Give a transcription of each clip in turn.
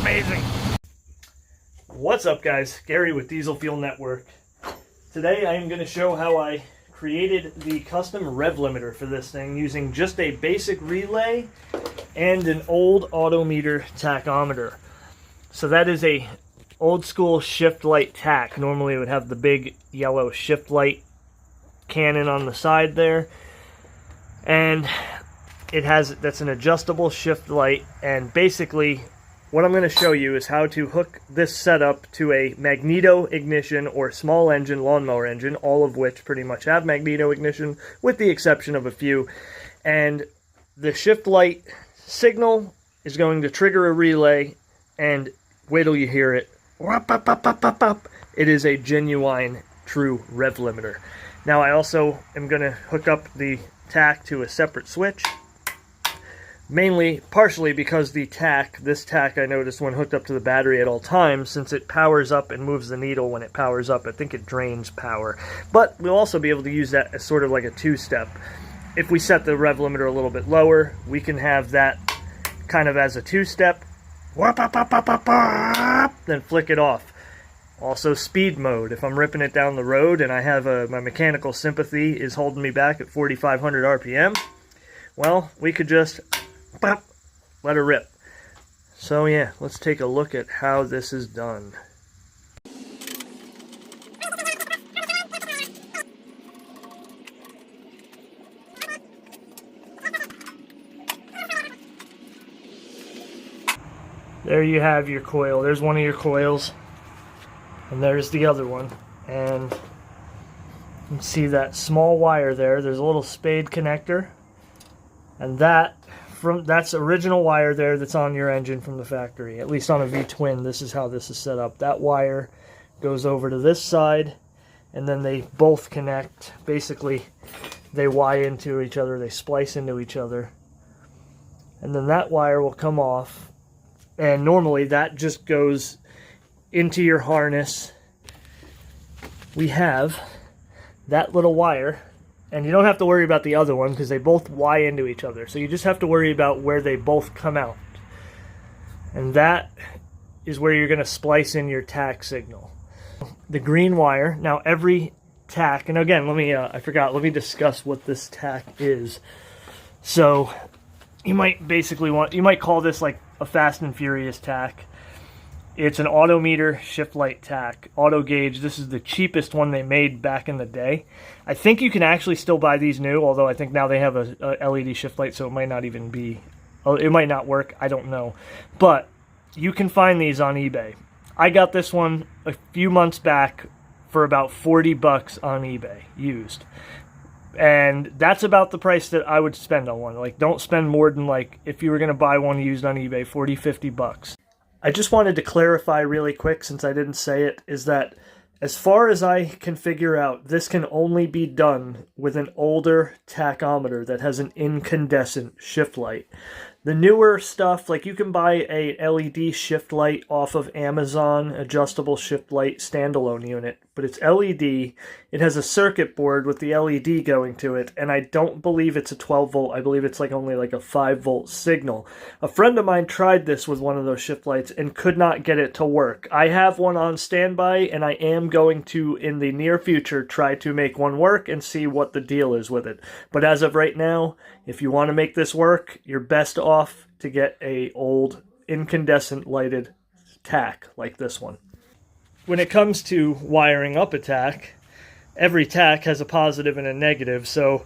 amazing. What's up, guys? Gary with Diesel Fuel Network. Today I am going to show how I created the custom rev limiter for this thing using just a basic relay and an old autometer tachometer. So that is a old school shift light tach. Normally it would have the big yellow shift light cannon on the side there, and that's an adjustable shift light. And basically what I'm going to show you is how to hook this setup to a magneto ignition or small engine lawnmower engine, all of which pretty much have magneto ignition with the exception of a few. And the shift light signal is going to trigger a relay, and wait till you hear it. It is a genuine, true rev limiter. Now I also am going to hook up the tach to a separate switch. Partially because this tach I noticed when hooked up to the battery at all times, since it powers up and moves the needle when it powers up, I think it drains power. But we'll also be able to use that as sort of like a two-step. If we set the rev limiter a little bit lower, we can have that kind of as a two-step, then flick it off. Also speed mode. If I'm ripping it down the road and I have my mechanical sympathy is holding me back at 4,500 RPM, well, we could just let her rip. So yeah, let's take a look at how this is done. There you have your coil. There's one of your coils, and there's the other one. And you can see that small wire there. There's a little spade connector, and that's original wire there that's on your engine from the factory. At least on a V-twin, this is how this is set up. That wire goes over to this side, and then they both connect. Basically, they wire into each other, they splice into each other, and then that wire will come off, and normally that just goes into your harness. We have that little wire, and you don't have to worry about the other one because they both wire into each other. So you just have to worry about where they both come out. And that is where you're going to splice in your tach signal. The green wire, now every tach, and again, let me discuss what this tach is. So you might call this like a Fast and Furious tach. It's an autometer shift light tach, auto gauge. This is the cheapest one they made back in the day. I think you can actually still buy these new, although I think now they have a LED shift light, so it might not even be, it might not work, I don't know. But you can find these on eBay. I got this one a few months back for about 40 bucks on eBay, used. And that's about the price that I would spend on one. Like, don't spend more than, like, if you were going to buy one used on eBay, 40, 50 bucks. I just wanted to clarify really quick, since I didn't say it, is that as far as I can figure out, this can only be done with an older tachometer that has an incandescent shift light. The newer stuff, like you can buy a LED shift light off of Amazon, adjustable shift light standalone unit, but it's LED. It has a circuit board with the LED going to it, and I don't believe it's a 12 volt. I believe it's only like a 5 volt signal. A friend of mine tried this with one of those shift lights and could not get it to work. I have one on standby, and I am going to, in the near future, try to make one work and see what the deal is with it. But as of right now, if you want to make this work, you're best off to get a old incandescent lighted tach like this one. When it comes to wiring up a tach, every tach has a positive and a negative, so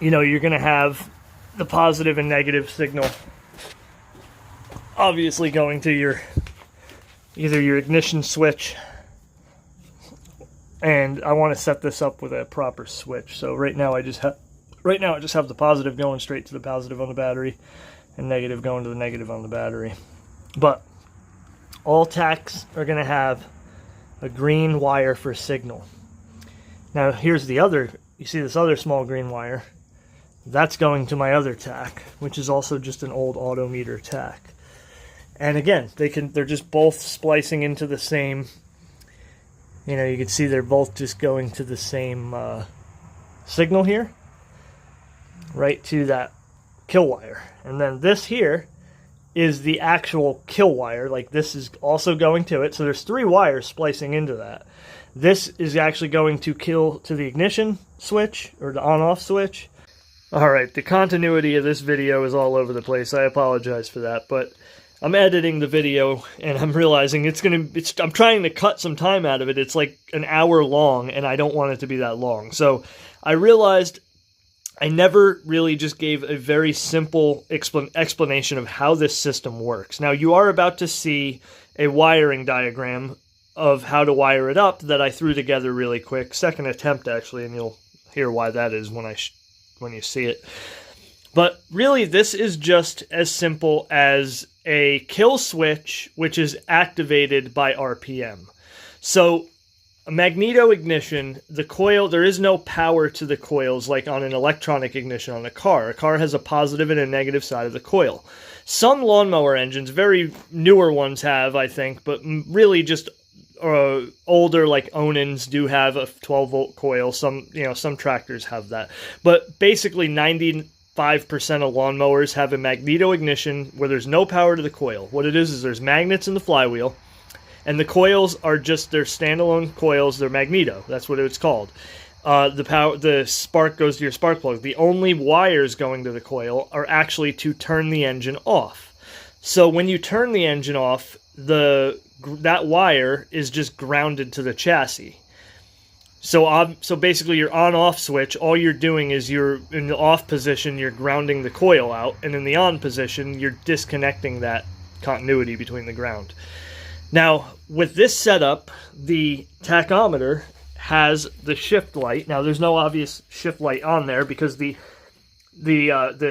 you're going to have the positive and negative signal obviously going to either your ignition switch, and I want to set this up with a proper switch. So right now I just have the positive going straight to the positive on the battery and negative going to the negative on the battery. But all tachs are going to have a green wire for signal. Now here's the other, you see this other small green wire? That's going to my other tach, which is also just an old autometer tach. And again, they're just both splicing into the same, you can see they're both just going to the same signal here, right to that kill wire. And then this here is the actual kill wire. Like, this is also going to it. So there's 3 wires splicing into that. This is actually going to kill to the ignition switch, or the on-off switch. Alright, the continuity of this video is all over the place. I apologize for that, but I'm editing the video and I'm realizing I'm trying to cut some time out of it. It's like an hour long and I don't want it to be that long. So I realized I never really just gave a very simple explanation of how this system works. Now, you are about to see a wiring diagram of how to wire it up that I threw together really quick. Second attempt, actually, and you'll hear why that is when you see it. But really, this is just as simple as a kill switch, which is activated by RPM. So a magneto ignition, the coil, there is no power to the coils like on an electronic ignition on a car. A car has a positive and a negative side of the coil. Some lawnmower engines, very newer ones have, I think, but really just older, like Onins, do have a 12-volt coil. Some tractors have that. But basically 95% of lawnmowers have a magneto ignition where there's no power to the coil. What it is there's magnets in the flywheel, and the coils are just their standalone coils. They're magneto. That's what it's called. The spark goes to your spark plug. The only wires going to the coil are actually to turn the engine off. So when you turn the engine off, that wire is just grounded to the chassis. So basically your on-off switch, all you're doing is you're in the off position, you're grounding the coil out, and in the on position, you're disconnecting that continuity between the ground. Now, with this setup, the tachometer has the shift light. Now, there's no obvious shift light on there because the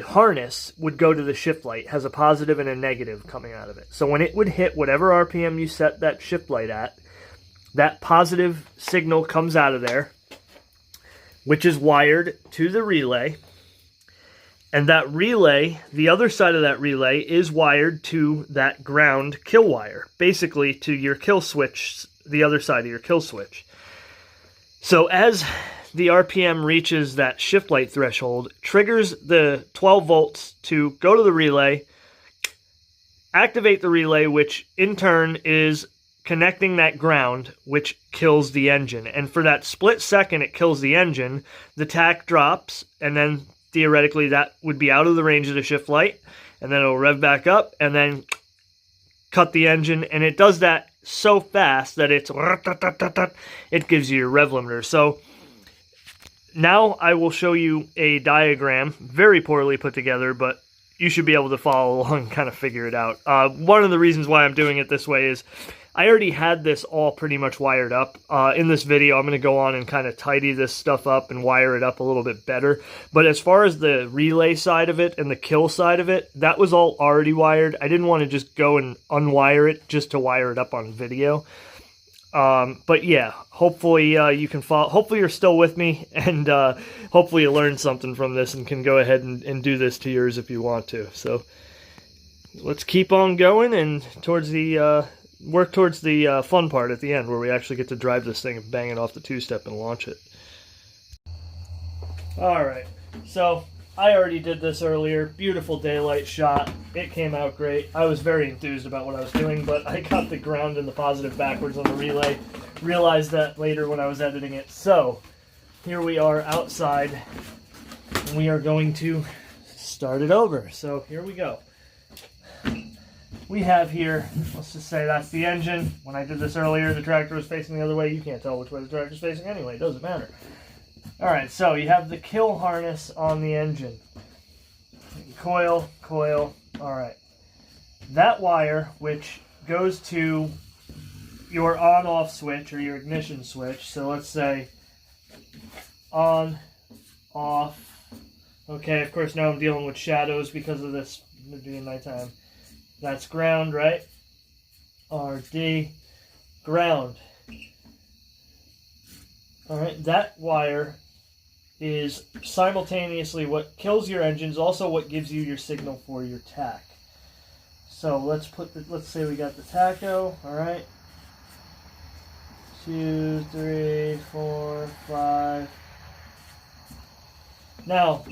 harness would go to the shift light, has a positive and a negative coming out of it. So when it would hit whatever RPM you set that shift light at, that positive signal comes out of there, which is wired to the relay. And that relay, the other side of that relay, is wired to that ground kill wire, basically to your kill switch, the other side of your kill switch. So as the RPM reaches that shift light threshold, triggers the 12 volts to go to the relay, activate the relay, which in turn is connecting that ground, which kills the engine. And for that split second it kills the engine, the tach drops, and then theoretically that would be out of the range of the shift light, and then it'll rev back up and then cut the engine. And it does that so fast that it gives you your rev limiter. So now I will show you a diagram, very poorly put together, but you should be able to follow along and kind of figure it out. One of the reasons why I'm doing it this way is I already had this all pretty much wired up. In this video, I'm going to go on and kind of tidy this stuff up and wire it up a little bit better. But as far as the relay side of it and the kill side of it, that was all already wired. I didn't want to just go and unwire it just to wire it up on video. But yeah, hopefully you can follow. Hopefully you're still with me, and hopefully you learned something from this and can go ahead and do this to yours if you want to. So let's keep on going and work towards the fun part at the end, where we actually get to drive this thing and bang it off the two-step and launch it. Alright, so I already did this earlier. Beautiful daylight shot. It came out great. I was very enthused about what I was doing, but I got the ground and the positive backwards on the relay. Realized that later when I was editing it. So, here we are outside, and we are going to start it over. So, here we go. We have here, let's just say that's the engine. When I did this earlier, the tractor was facing the other way. You can't tell which way the tractor's facing anyway. It doesn't matter. Alright, so you have the kill harness on the engine. Coil. Alright. That wire, which goes to your on-off switch or your ignition switch. So let's say on, off. Okay, of course now I'm dealing with shadows because of this being nighttime. That's ground, right? RD, ground. Alright, that wire is simultaneously what kills your engines, also what gives you your signal for your tach. So let's say we got the tacho, alright? 2, 3, 4, 5. Now,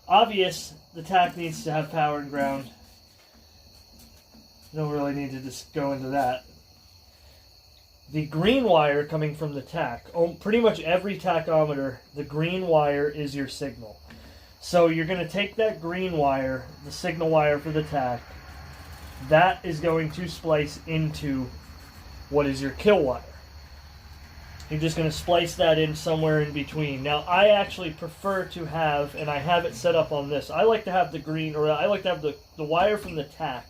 obvious, the tach needs to have power and ground. don't really need to just go into that. The green wire coming from the tach, pretty much every tachometer, the green wire is your signal. So you're going to take that green wire, the signal wire for the tach, that is going to splice into what is your kill wire. You're just going to splice that in somewhere in between. Now, I actually prefer to have, and I have it set up on this, I like to have the green, or I like to have the wire from the tach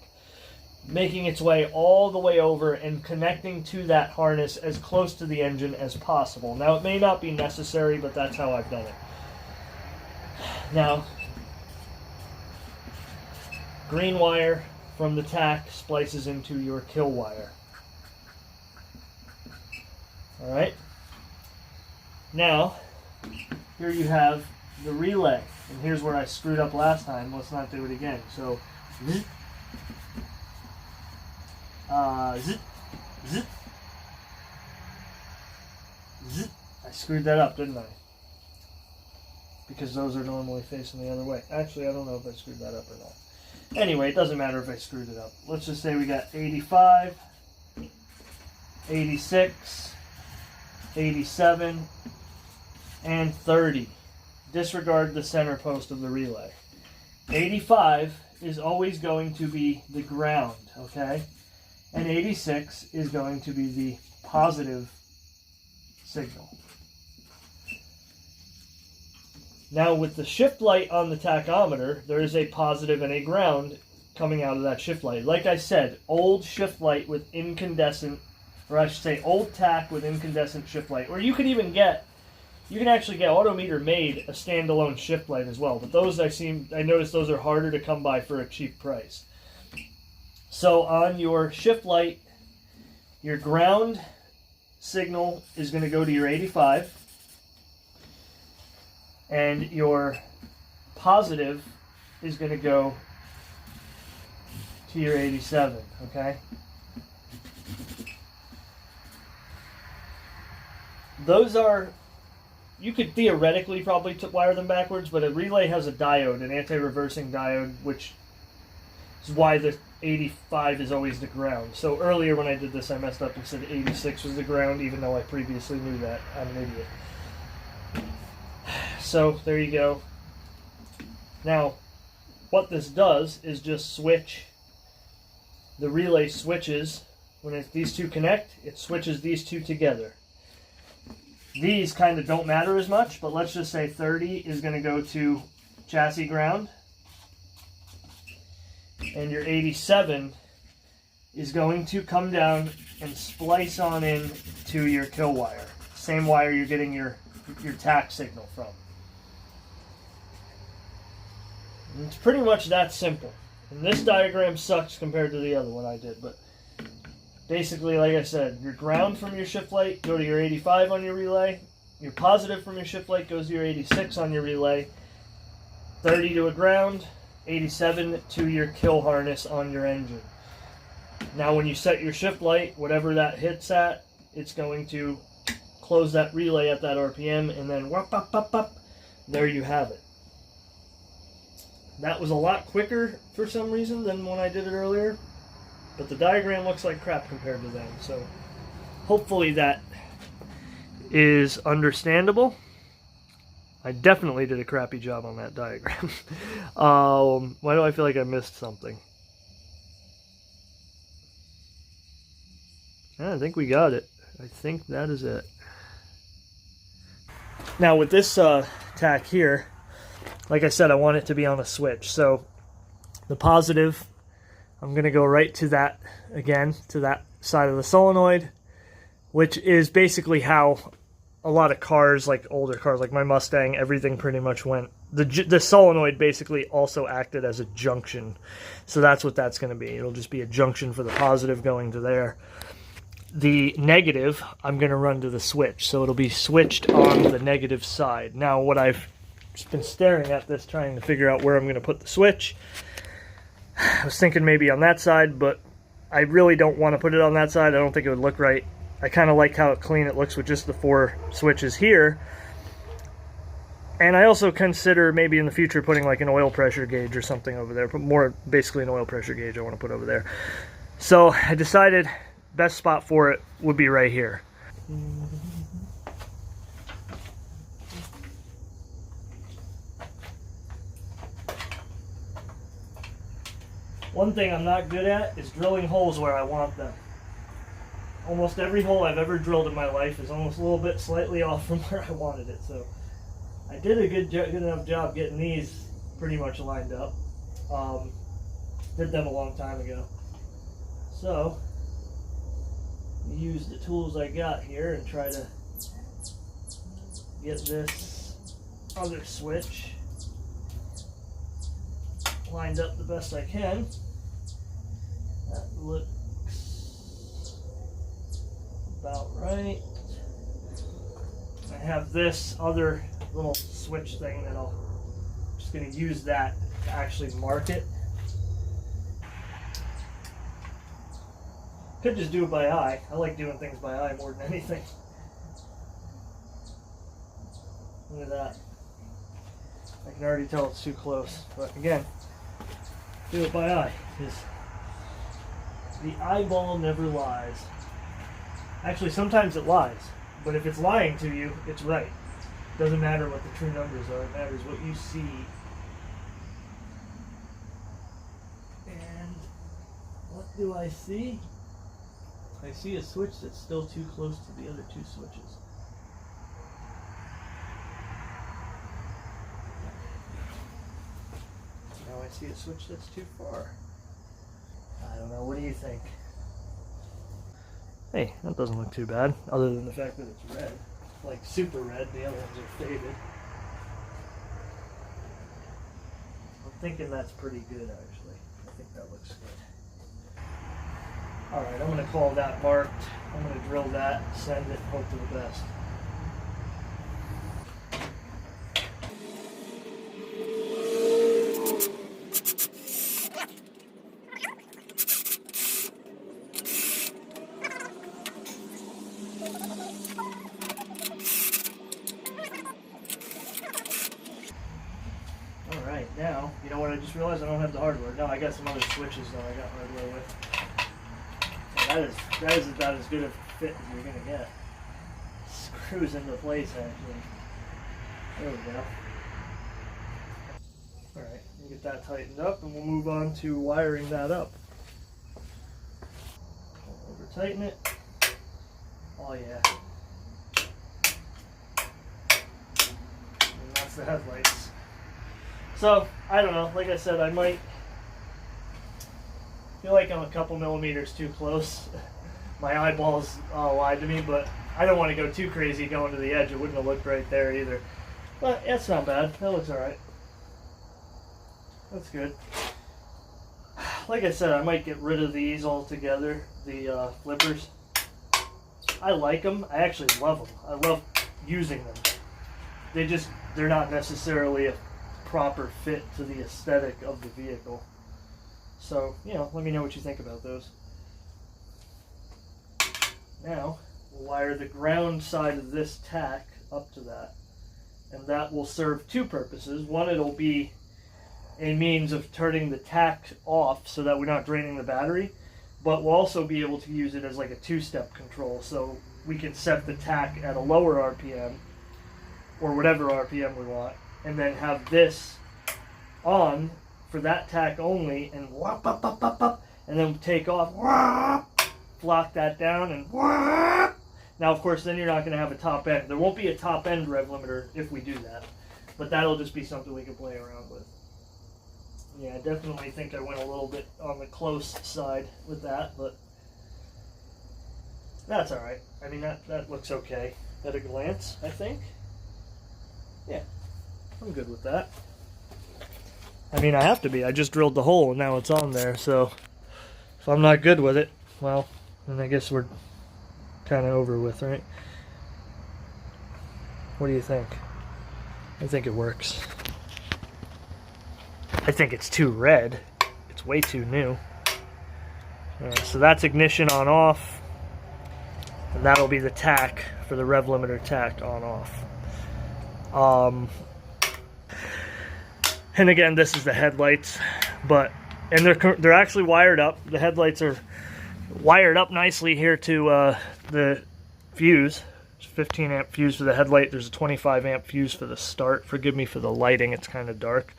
making its way all the way over and connecting to that harness as close to the engine as possible. Now, it may not be necessary, but that's how I've done it. Now, green wire from the tach splices into your kill wire. Alright? Now, here you have the relay. And here's where I screwed up last time. Let's not do it again. So, zip, zip, zip, zip. I screwed that up, didn't I? Because those are normally facing the other way. Actually, I don't know if I screwed that up or not. Anyway, it doesn't matter if I screwed it up. Let's just say we got 85, 86, 87, and 30. Disregard the center post of the relay. 85 is always going to be the ground, okay? And 86 is going to be the positive signal. Now, with the shift light on the tachometer, there is a positive and a ground coming out of that shift light. Like I said, old shift light with incandescent, or I should say old tach with incandescent shift light. Or you could even get, you can actually get Autometer made a standalone shift light as well. But those I noticed those are harder to come by for a cheap price. So on your shift light, your ground signal is going to go to your 85. And your positive is going to go to your 87, okay? Those are, you could theoretically probably wire them backwards, but a relay has a diode, an anti-reversing diode, which is why the 85 is always the ground. So earlier when I did this, I messed up and said 86 was the ground, even though I previously knew that. I'm an idiot. So there you go. Now, what this does is just switch. The relay switches. When these two connect, it switches these two together. These kind of don't matter as much, but let's just say 30 is going to go to chassis ground. And your 87 is going to come down and splice on in to your kill wire. Same wire you're getting your tach signal from. And it's pretty much that simple. And this diagram sucks compared to the other one I did, but basically, like I said, your ground from your shift light go to your 85 on your relay. Your positive from your shift light goes to your 86 on your relay. 30 to a ground, 87 to your kill harness on your engine. Now when you set your shift light, whatever that hits at, it's going to close that relay at that RPM, and then whoop, up, up, up, there you have it. That was a lot quicker for some reason than when I did it earlier, but the diagram looks like crap compared to them, so hopefully that is understandable. I definitely did a crappy job on that diagram. Why do I feel like I missed something? Yeah, I think we got it. I think that is it. Now with this tach here, like I said, I want it to be on a switch. So the positive, I'm going to go right to that again, to that side of the solenoid, which is basically how a lot of cars, like older cars, like my Mustang, everything pretty much went. The solenoid basically also acted as a junction. So that's what that's going to be. It'll just be a junction for the positive going to there. The negative, I'm going to run to the switch. So it'll be switched on the negative side. Now what I've just been staring at this, trying to figure out where I'm going to put the switch. I was thinking maybe on that side, but I really don't want to put it on that side. I don't think it would look right. I kind of like how clean it looks with just the 4 switches here. And I also consider maybe in the future putting like an oil pressure gauge or something over there. But more basically an oil pressure gauge I want to put over there. So I decided best spot for it would be right here. One thing I'm not good at is drilling holes where I want them. Almost every hole I've ever drilled in my life is almost a little bit slightly off from where I wanted it. So I did a good enough job getting these pretty much lined up. Did them a long time ago. So use the tools I got here and try to get this other switch lined up the best I can. That looks about right. I have this other little switch thing that I'm just going to use that to actually mark it. Could just do it by eye. I like doing things by eye more than anything. Look at that. I can already tell it's too close. But again, do it by eye. Because the eyeball never lies. Actually, sometimes it lies. But if it's lying to you, it's right. It doesn't matter what the true numbers are. It matters what you see. And what do I see? I see a switch that's still too close to the other two switches. Now I see a switch that's too far. I don't know, what do you think? Hey, that doesn't look too bad, other than the fact that it's red. Like super red, the other ones are faded. I'm thinking that's pretty good actually. I think that looks good. Alright, I'm going to call that marked. I'm going to drill that, send it, hope for the best. Alright, now, you know what I just realized? I don't have the hardware. No, I got some other switches though I got hardware with. That is about as good a fit as you're going to get. Screws into place actually. There we go. Alright, we'll get that tightened up and we'll move on to wiring that up. Over tighten it. Oh yeah. And that's the headlights. So, I don't know, like I said, I might feel like I'm a couple millimeters too close. My eyeballs lied to me, but I don't want to go too crazy going to the edge. It wouldn't have looked right there either. But that's not bad. That looks alright. That's good. Like I said, I might get rid of these altogether, the flippers. I like them. I actually love them. I love using them. They're not necessarily a proper fit to the aesthetic of the vehicle. So, you know, let me know what you think about those. Now, we'll wire the ground side of this Tach up to that. And that will serve two purposes. One, it'll be a means of turning the Tach off so that we're not draining the battery. But we'll also be able to use it as like a two-step control. So we can set the Tach at a lower RPM, or whatever RPM we want, and then have this on for that Tach only, and whop, up, up, up, up, and then take off, whop, lock that down, and whop. Now, of course, then you're not going to have a top end. There won't be a top end rev limiter if we do that, but that'll just be something we can play around with. Yeah, I definitely think I went a little bit on the close side with that, but that's all right. I mean, that looks okay at a glance, I think. Yeah, I'm good with that. I mean, I have to be. I just drilled the hole and now it's on there, so if I'm not good with it, well, then I guess we're kind of over with, right? What do you think? I think it works. I think it's too red. It's way too new. So that's ignition on off, and that'll be the Tach for the rev limiter Tach on off. And again, this is the headlights, and they're actually wired up. The headlights are Wired up nicely here to the fuse. 15 amp fuse for the headlight. There's a 25 amp fuse for the start. Forgive me for the lighting, it's kind of dark.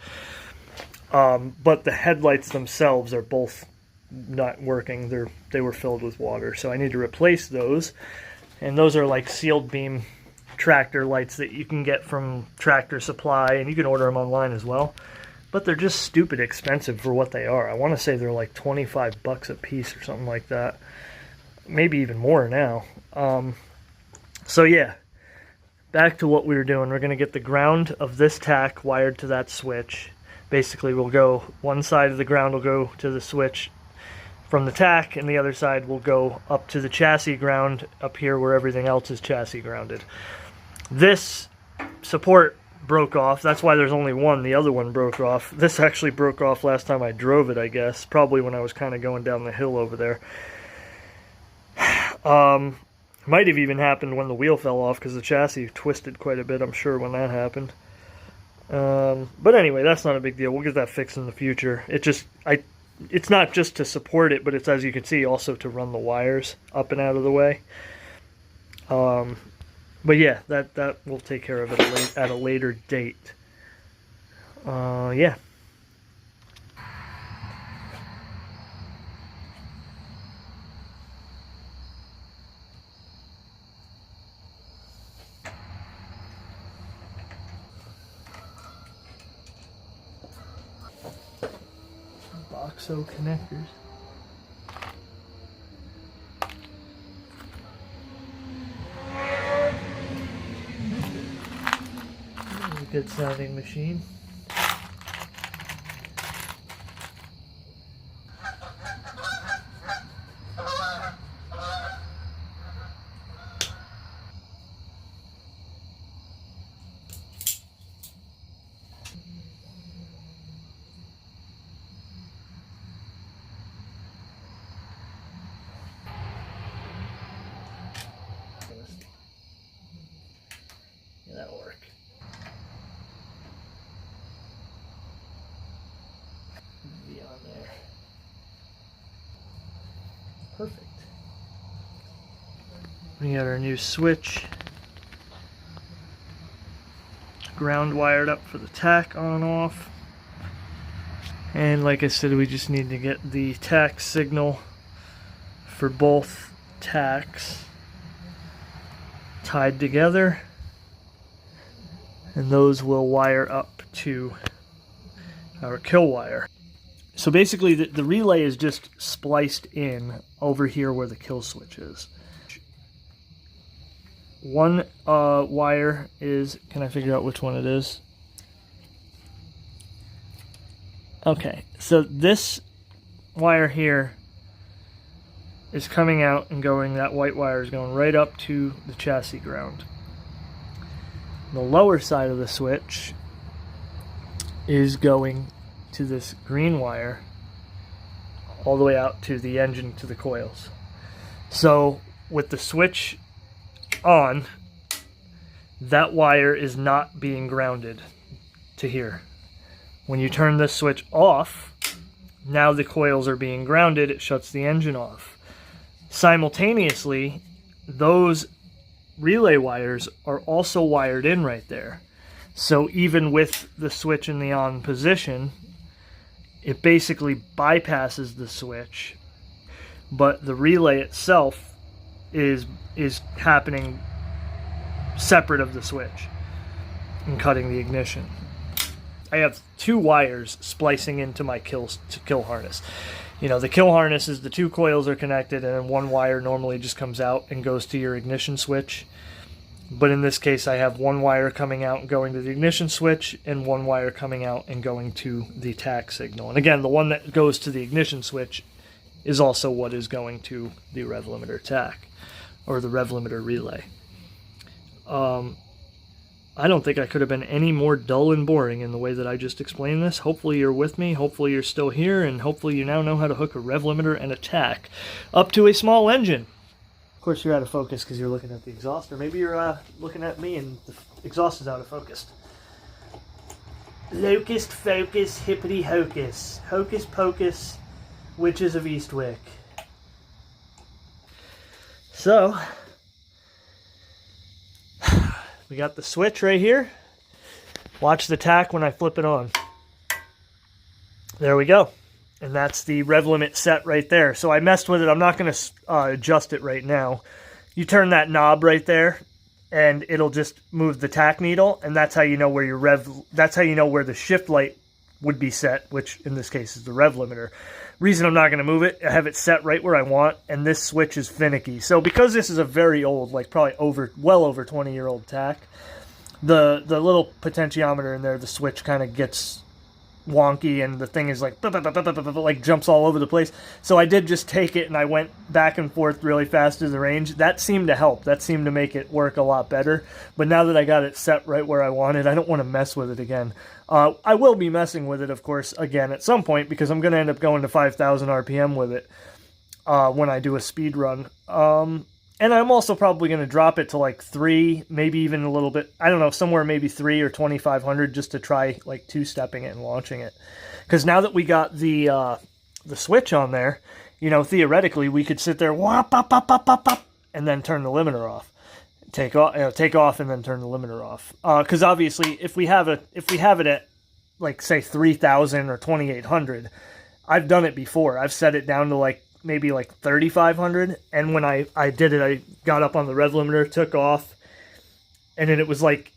But the headlights themselves are both not working. They were filled with water, so I need to replace those. And those are like sealed beam tractor lights that you can get from Tractor Supply, and you can order them online as well. But they're just stupid expensive for what they are. I want to say they're like 25 bucks a piece or something like that. Maybe even more now. So yeah, back to what we were doing. We're going to get the ground of this tach wired to that switch. Basically, we'll go, one side of the ground will go to the switch from the tach, and the other side will go up to the chassis ground up here where everything else is chassis grounded. This support broke off. That's why there's only one. The other one broke off. This actually broke off last time I drove it, I guess. Probably when I was kind of going down the hill over there. Might have even happened when the wheel fell off because the chassis twisted quite a bit, I'm sure, when that happened. But anyway, that's not a big deal. We'll get that fixed in the future. It's not just to support it, but it's, as you can see, also to run the wires up and out of the way. But yeah, that will take care of it at a later date. Yeah. Boxo connectors. Good sounding machine. Yeah, that'll work. Be on there. Perfect. We got our new switch. Ground wired up for the tach on and off. And like I said, we just need to get the tach signal for both tachs tied together. And those will wire up to our kill wire. So basically the relay is just spliced in over here where the kill switch is. One wire is, can I figure out which one it is? Okay, so this wire here is coming out and going, that white wire is going right up to the chassis ground. The lower side of the switch is going to this green wire all the way out to the engine, to the coils. So with the switch on, that wire is not being grounded to here. When you turn this switch off, now the coils are being grounded, it shuts the engine off. Simultaneously, those relay wires are also wired in right there. So even with the switch in the on position, it basically bypasses the switch, but the relay itself is happening separate of the switch and cutting the ignition. I have two wires splicing into my kill harness. You know, the kill harness is the two coils are connected, and then one wire normally just comes out and goes to your ignition switch. But in this case, I have one wire coming out and going to the ignition switch, and one wire coming out and going to the tach signal. And again, the one that goes to the ignition switch is also what is going to the rev-limiter tach, or the rev-limiter relay. I don't think I could have been any more dull and boring in the way that I just explained this. Hopefully you're with me, hopefully you're still here, and hopefully you now know how to hook a rev-limiter and a tach up to a small engine. Of course you're out of focus because you're looking at the exhaust, or maybe you're looking at me and the exhaust is out of focus. Locust focus, hippity hocus. Hocus pocus, witches of Eastwick. So we got the switch right here. Watch the tach when I flip it on. There we go. And that's the rev limit set right there. So I messed with it. I'm not going to adjust it right now. You turn that knob right there, and it'll just move the tach needle, and that's how you know where your that's how you know where the shift light would be set, which in this case is the rev limiter. Reason I'm not going to move it, I have it set right where I want, and this switch is finicky. So because this is a very old, like probably well over 20-year-old tach, the little potentiometer in there, the switch kind of gets wonky, and the thing is like jumps all over the place. So I did just take it and I went back and forth really fast to the range. That seemed to help. That seemed to make it work a lot better. But now that I got it set right where I wanted, I don't want to mess with it again. I will be messing with it, of course, again at some point, because I'm going to end up going to 5,000 RPM with it when I do a speed run. And I'm also probably going to drop it to like 3, maybe even a little bit, I don't know, somewhere maybe 3 or 2,500 just to try like two-stepping it and launching it. Because now that we got the switch on there, you know, theoretically we could sit there, whop, pop, pop, pop, pop, pop, and then turn the limiter off. Take off and then turn the limiter off. Because obviously if we have it at like say 3,000 or 2,800, I've done it before. I've set it down to like maybe like 3,500, and when I did it, I got up on the rev limiter, took off, and then it was like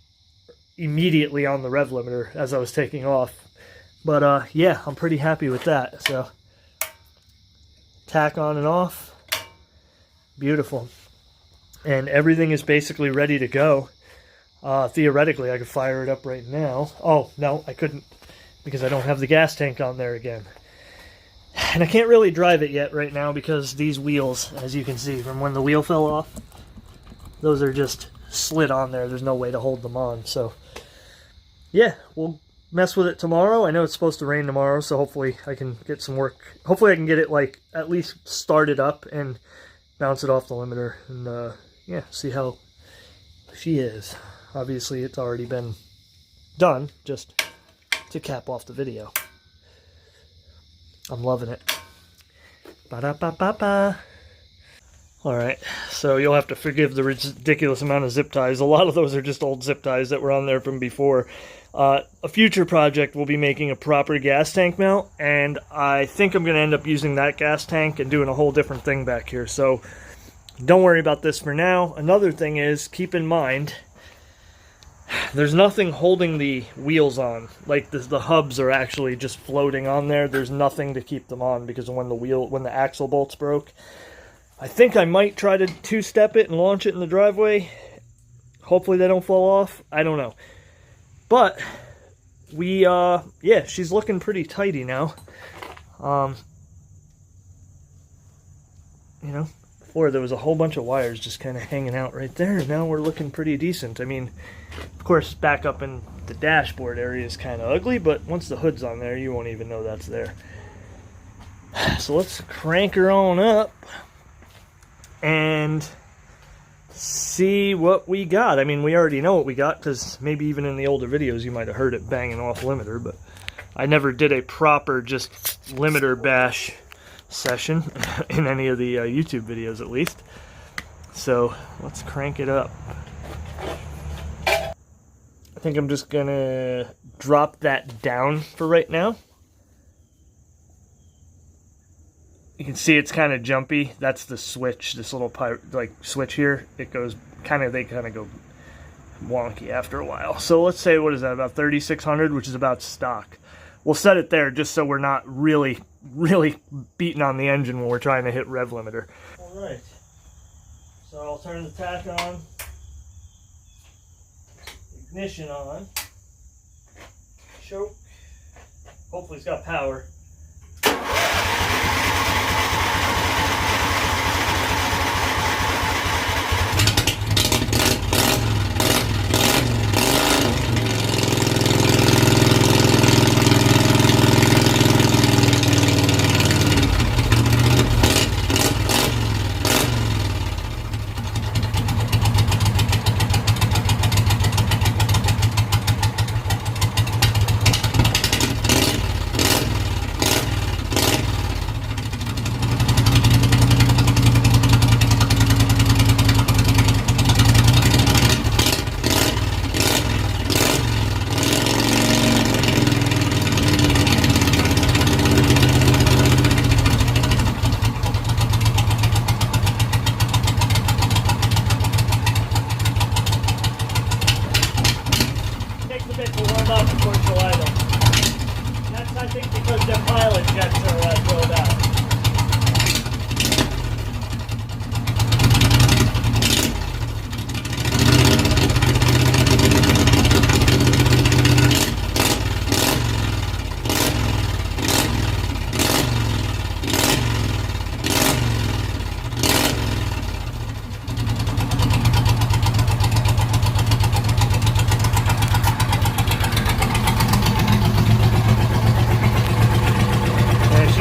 immediately on the rev limiter as I was taking off. But yeah, I'm pretty happy with that. So tach on and off, beautiful, and everything is basically ready to go. Theoretically I could fire it up right now. Oh no, I couldn't, because I don't have the gas tank on there again. And I can't really drive it yet right now because these wheels, as you can see from when the wheel fell off, those are just slid on there. There's no way to hold them on. So yeah, we'll mess with it tomorrow. I know it's supposed to rain tomorrow, so hopefully I can get some work. Hopefully I can get it like at least started up and bounce it off the limiter, and yeah, see how she is. Obviously it's already been done, just to cap off the video. I'm loving it. Ba-da-ba-ba-ba. Alright, so you'll have to forgive the ridiculous amount of zip ties. A lot of those are just old zip ties that were on there from before. A future project will be making a proper gas tank mount, and I think I'm going to end up using that gas tank and doing a whole different thing back here. So don't worry about this for now. Another thing is, keep in mind, there's nothing holding the wheels on. Like the hubs are actually just floating on there. There's nothing to keep them on because when the axle bolts broke. I think I might try to two-step it and launch it in the driveway. Hopefully they don't fall off. I don't know. But we yeah, she's looking pretty tidy now. You know, before there was a whole bunch of wires just kind of hanging out right there, and now we're looking pretty decent. I mean, of course, back up in the dashboard area is kind of ugly, but once the hood's on there, you won't even know that's there. So let's crank her on up and see what we got. I mean, we already know what we got because maybe even in the older videos you might have heard it banging off limiter, but I never did a proper just limiter bash session in any of the YouTube videos, at least. So let's crank it up. I think I'm just gonna drop that down for right now. You can see it's kind of jumpy. That's the switch, this little like switch here. It goes they kind of go wonky after a while. So let's say, what is that, about 3,600, which is about stock. We'll set it there just so we're not really beating on the engine when we're trying to hit rev limiter. All right, so I'll turn the tach on, ignition on, choke. Hopefully it's got power.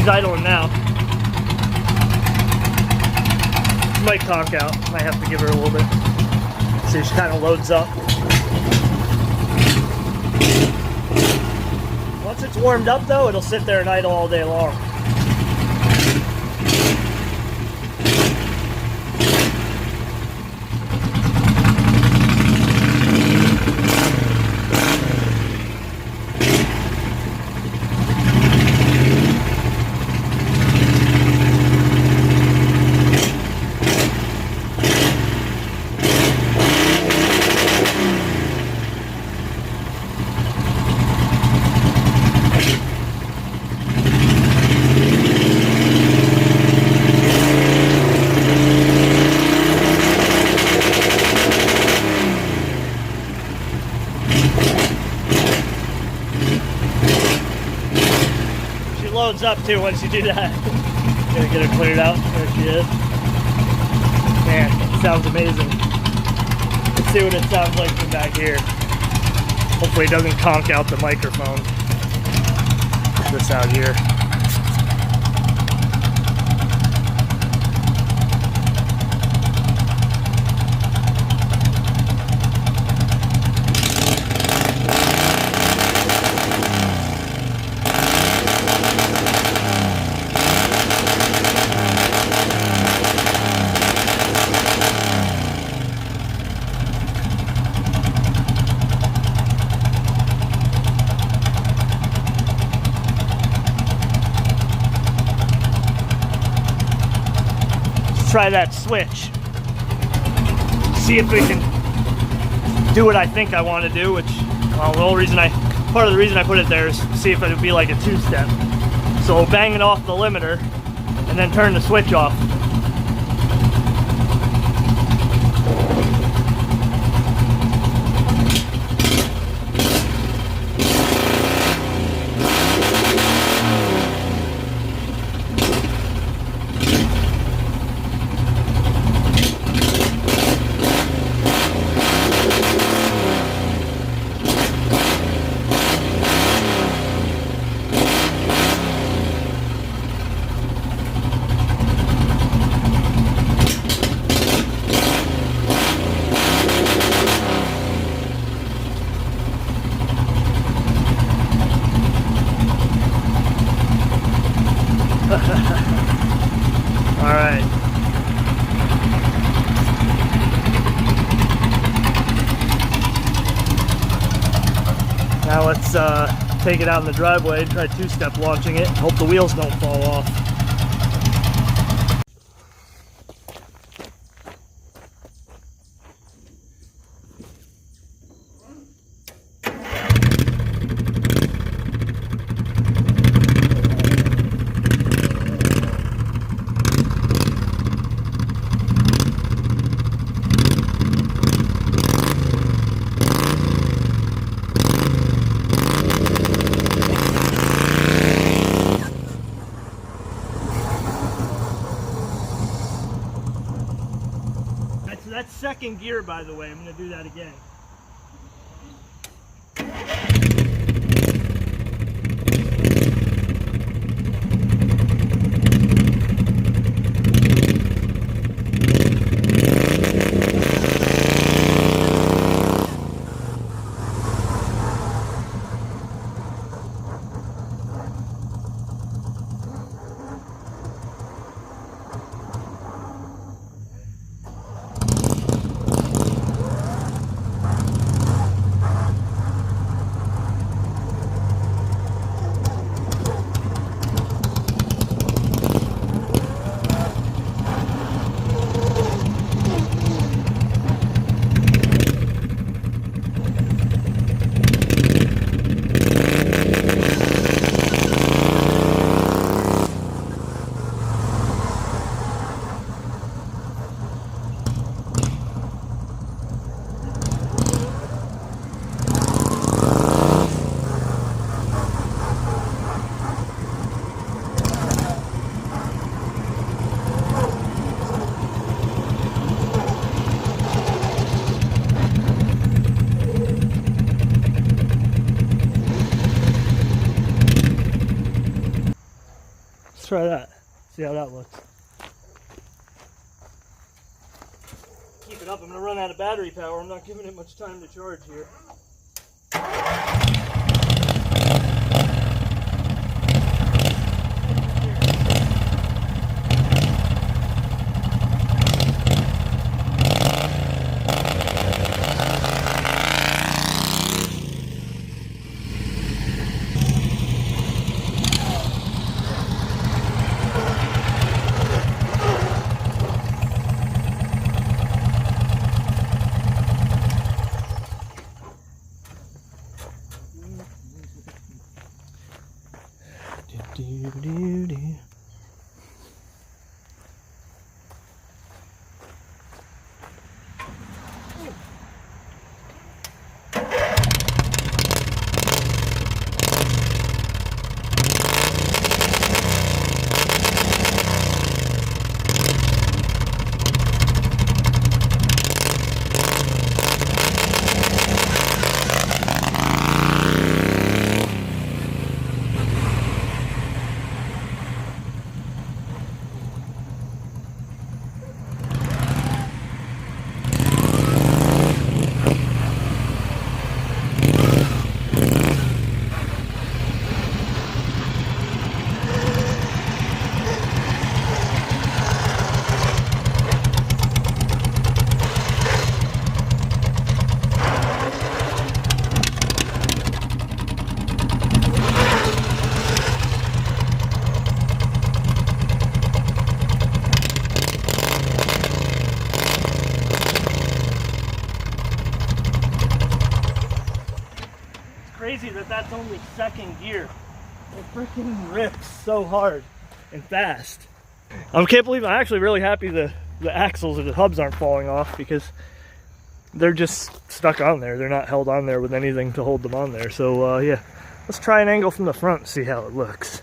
She's idling now. She might conk out. Might have to give her a little bit. See, she kind of loads up. Once it's warmed up though, it'll sit there and idle all day long. Loads up too once you do that. Gonna get her cleared out. There she is. Man, it sounds amazing. Let's see what it sounds like from back here. Hopefully it doesn't conk out the microphone. Put this out here. Try that switch. See if we can do what I think I want to do, which, well, the whole reason part of the reason I put it there is to see if it would be like a two-step. So bang it off the limiter and then turn the switch off. Alright. Now let's take it out in the driveway and try two-step launching it. Hope the wheels don't fall off. That's second gear, by the way. I'm going to do that again. let's try that. See how that looks. Keep it up. I'm going to run out of battery power. I'm not giving it much time to charge here. Crazy that that's only second gear. It freaking rips so hard and fast. I can't believe I'm actually really happy the axles or the hubs aren't falling off, because they're just stuck on there. They're not held on there with anything to hold them on there. So yeah, let's try an angle from the front and see how it looks.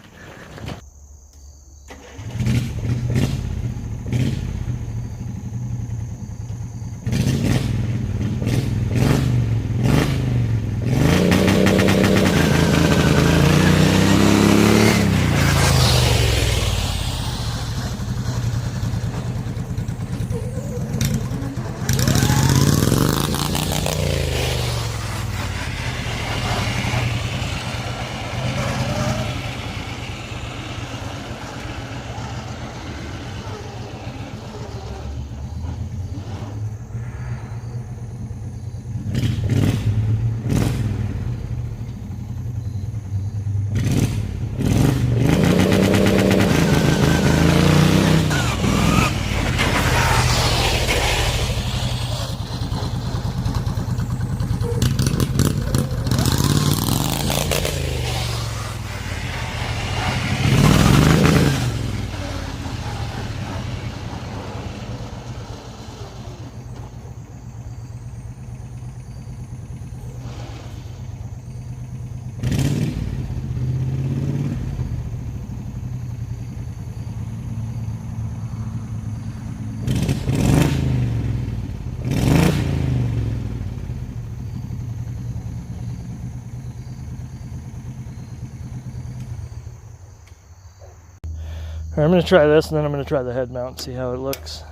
All right, I'm going to try this, and then I'm going to try the head mount and see how it looks.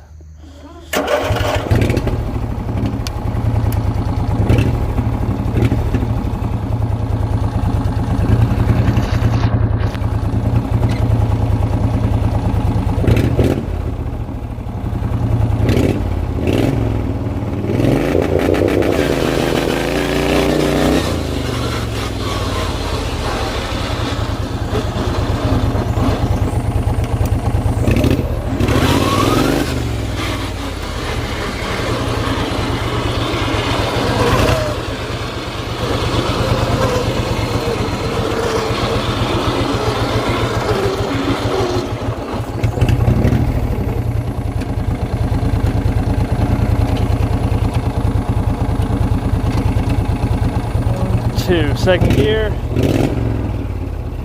Second gear.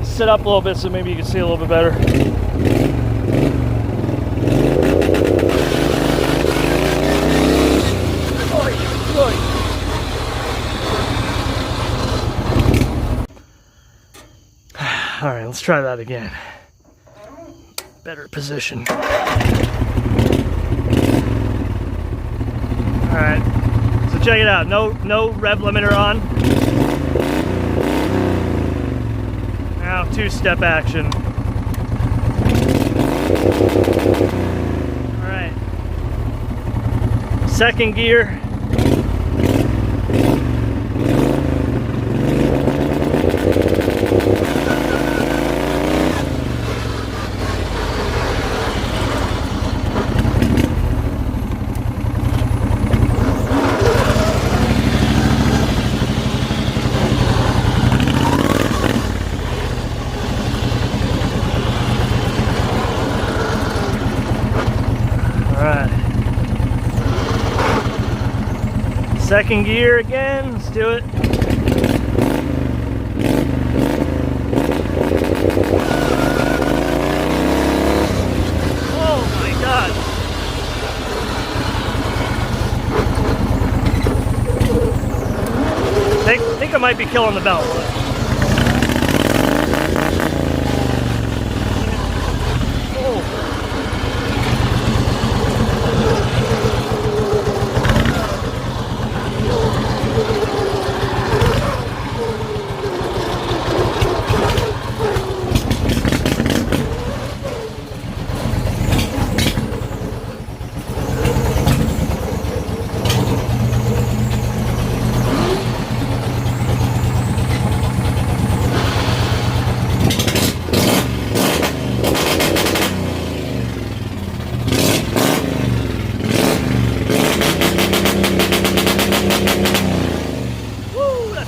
Sit up a little bit so maybe you can see a little bit better. All right, let's try that again. better position. Alright, so check it out. No rev limiter on. Now two-step action. Alright. Second gear. Second gear again, let's do it. Oh my God. I think I might be killing the belt.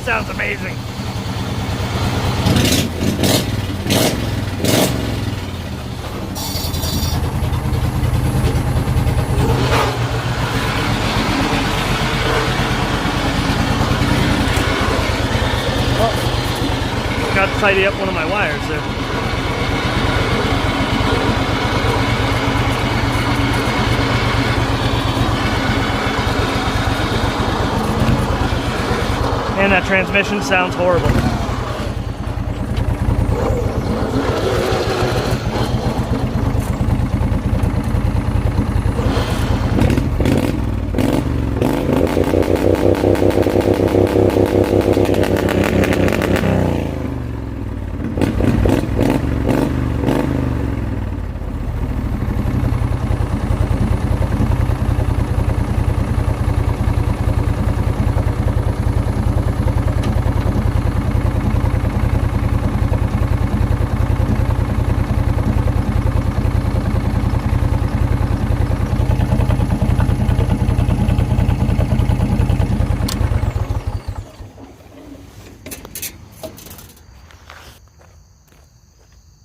Sounds amazing. Well, got to tidy up one of my wires there. And that transmission sounds horrible.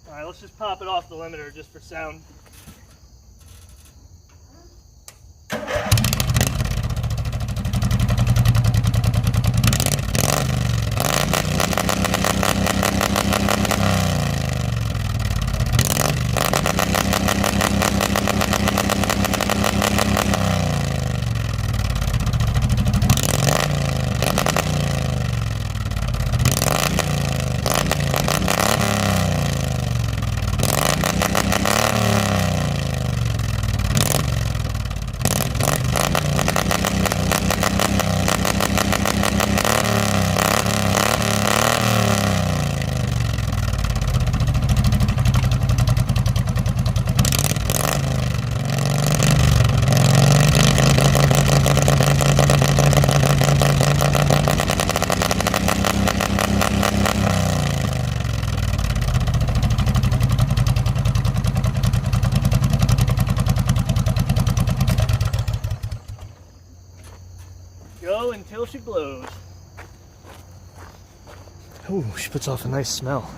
Alright, let's just pop it off the limiter just for sound. Go until she blows. Ooh, she puts off a nice smell.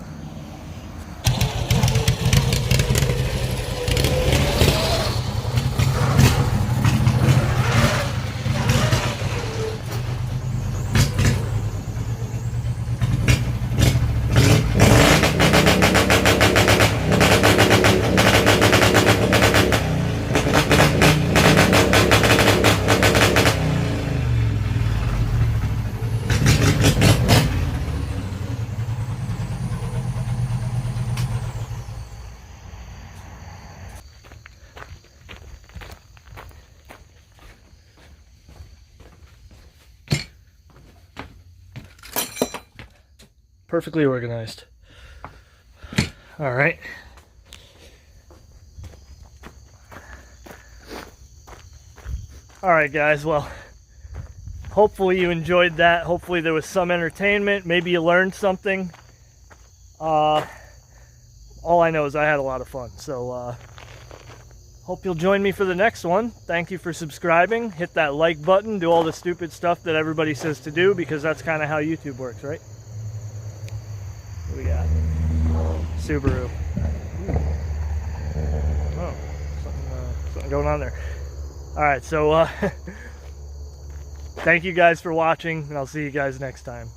perfectly organized. All right. All right, guys. Well, hopefully you enjoyed that. Hopefully there was some entertainment. Maybe you learned something. All I know is I had a lot of fun. So hope you'll join me for the next one. Thank you for subscribing. Hit that like button. Do all the stupid stuff that everybody says to do, because that's kind of how YouTube works, right? What do we got? Subaru. Oh, something going on there. All right, so thank you guys for watching, and I'll see you guys next time.